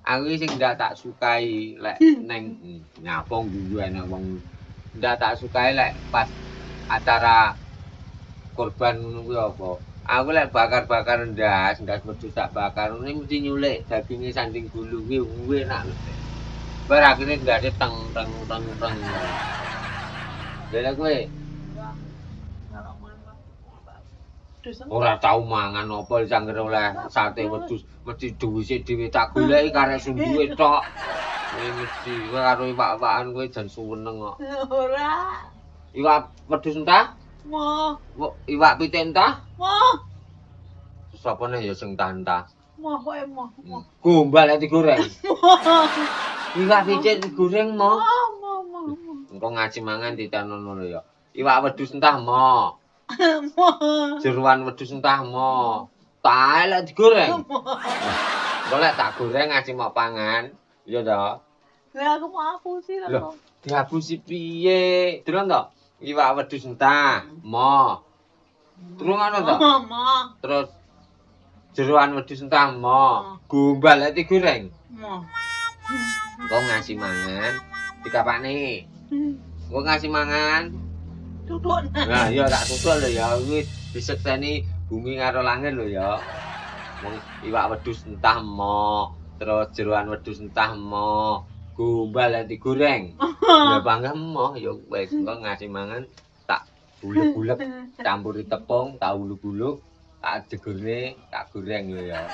Aku sing ndak tak sukai lek neng nyapong guyu enak wong ndak tak sukai lek pas acara korban ngono kuwi apa. Aku lek bakar-bakar ndas wedhus tak bakar ngene mesti nyulik daginge sanding gulu kuwi enak lho. Bar akhire ndase teng teng teng teng. Lha kowe ora tau mangan apa sangger oleh sate wedhus mesti duwise dhewe tak goleki karek sumbuhe tok. Kuwi mesti kowe karo iwak-iwakan kowe jan suweneng kok. Ora. Iwak wedhus entah? Moh. Iwak pitik entah? Moh. Sapa nih ya sing entah-entah? Moh kowe moh. Gombal lek digoreng. Iwak pitik digoreng moh. Moh. Engko ngaji mangan ditanono lho ya. Iwak wedhus entah moh. Moh. Jeruan wedhus entah moh. Tae lek digoreng. Engko lek tak goreng ngaji mau pangan, iya toh. Lah aku mau apusi lho. Diapusi piye? Delon to? Iwak wedhus entah moh. Terus ngono to? Moh. Terus jeruan wedhus entah moh. Gombal lek digoreng. Moh. Engko ngasih mangan dikapane. Engko ngasih mangan Duduk. nah, iya tak tutuk lho ya, kuwi disekseni bumi karo langit lho ya. Wong iwak wedhus entah moh, terus jeroan wedhus entah moh, gombal lek digoreng. Ya bangga moh ya wis engko ngasih mangan tak bulek-bulek campuri tepung, tak uluk-uluk, tak jegurne, tak goreng lho ya.